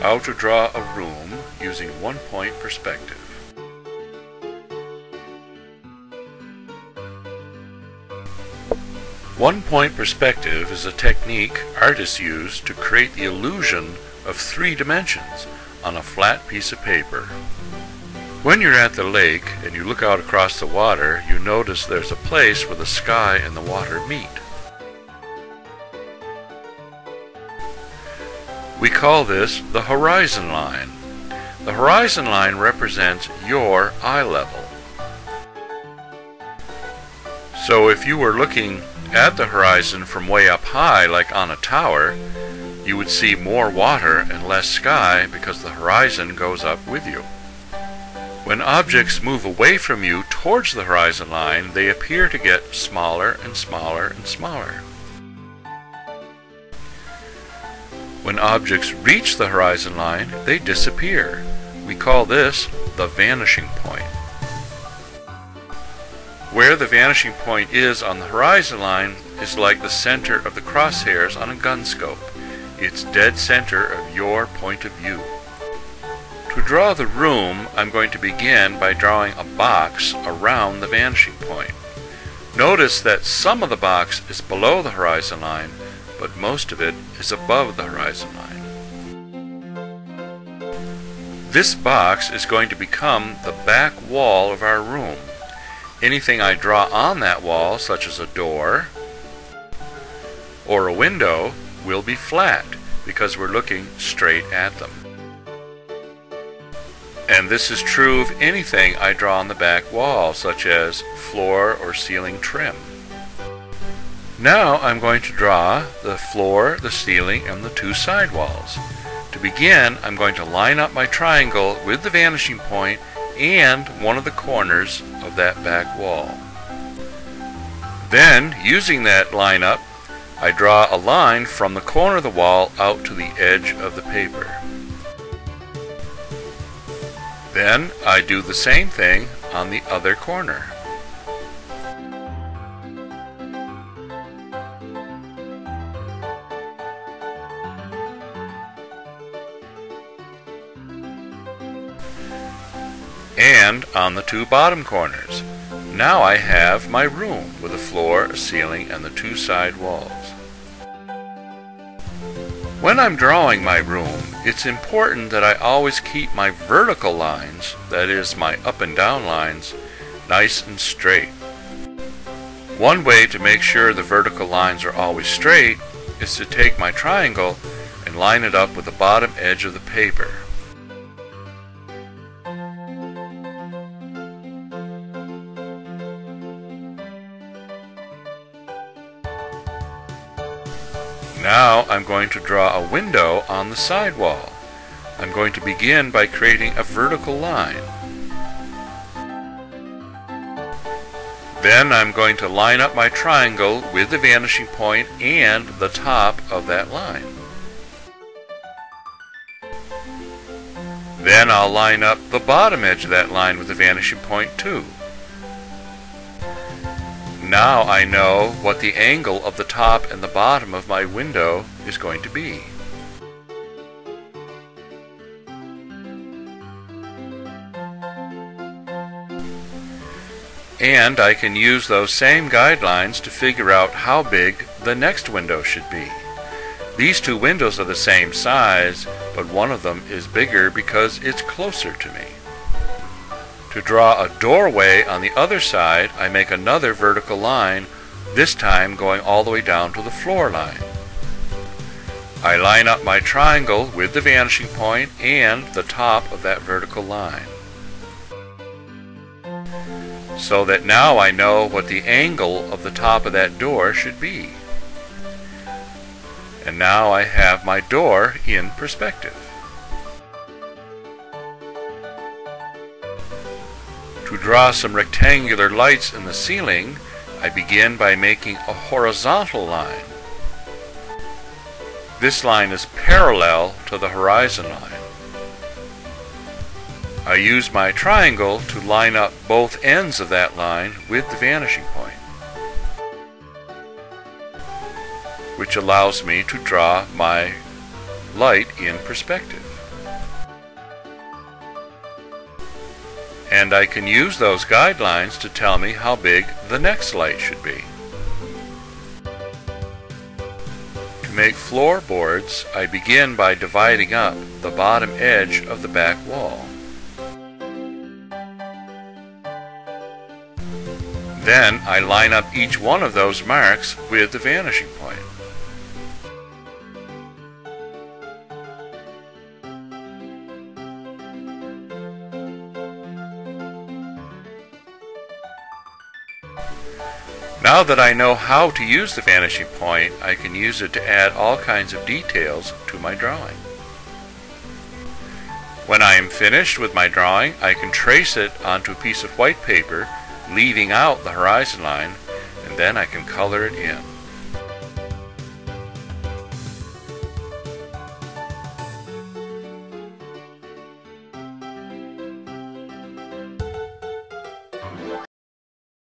How to draw a room using one-point perspective. One-point perspective is a technique artists use to create the illusion of 3 dimensions on a flat piece of paper. When you're at the lake and you look out across the water, you notice there's a place where the sky and the water meet. We call this the horizon line. The horizon line represents your eye level. So if you were looking at the horizon from way up high, like on a tower, you would see more water and less sky because the horizon goes up with you. When objects move away from you towards the horizon line, they appear to get smaller and smaller and smaller. When objects reach the horizon line, they disappear. We call this the vanishing point. Where the vanishing point is on the horizon line is like the center of the crosshairs on a gun scope. It's dead center of your point of view. To draw the room, I'm going to begin by drawing a box around the vanishing point. Notice that some of the box is below the horizon line, but most of it is above the horizon line. This box is going to become the back wall of our room. Anything I draw on that wall, such as a door or a window, will be flat because we're looking straight at them. And this is true of anything I draw on the back wall, such as floor or ceiling trim. Now I'm going to draw the floor, the ceiling, and the 2 sidewalls. To begin, I'm going to line up my triangle with the vanishing point and one of the corners of that back wall. Then, using that lineup, I draw a line from the corner of the wall out to the edge of the paper. Then I do the same thing on the other corner. And on the 2 bottom corners. Now I have my room with a floor, a ceiling, and the 2 side walls. When I'm drawing my room, it's important that I always keep my vertical lines, that is, my up and down lines, nice and straight. One way to make sure the vertical lines are always straight is to take my triangle and line it up with the bottom edge of the paper. Now I'm going to draw a window on the side wall. I'm going to begin by creating a vertical line. Then I'm going to line up my triangle with the vanishing point and the top of that line. Then I'll line up the bottom edge of that line with the vanishing point too. Now I know what the angle of the top and the bottom of my window is going to be. And I can use those same guidelines to figure out how big the next window should be. These 2 windows are the same size, but one of them is bigger because it's closer to me. To draw a doorway on the other side, I make another vertical line, this time going all the way down to the floor line. I line up my triangle with the vanishing point and the top of that vertical line. So that now I know what the angle of the top of that door should be. And now I have my door in perspective. To draw some rectangular lights in the ceiling, I begin by making a horizontal line. This line is parallel to the horizon line. I use my triangle to line up both ends of that line with the vanishing point, which allows me to draw my light in perspective. And I can use those guidelines to tell me how big the next light should be. To make floorboards, I begin by dividing up the bottom edge of the back wall. Then I line up each one of those marks with the vanishing point. Now that I know how to use the vanishing point, I can use it to add all kinds of details to my drawing. When I am finished with my drawing, I can trace it onto a piece of white paper, leaving out the horizon line, and then I can color it in.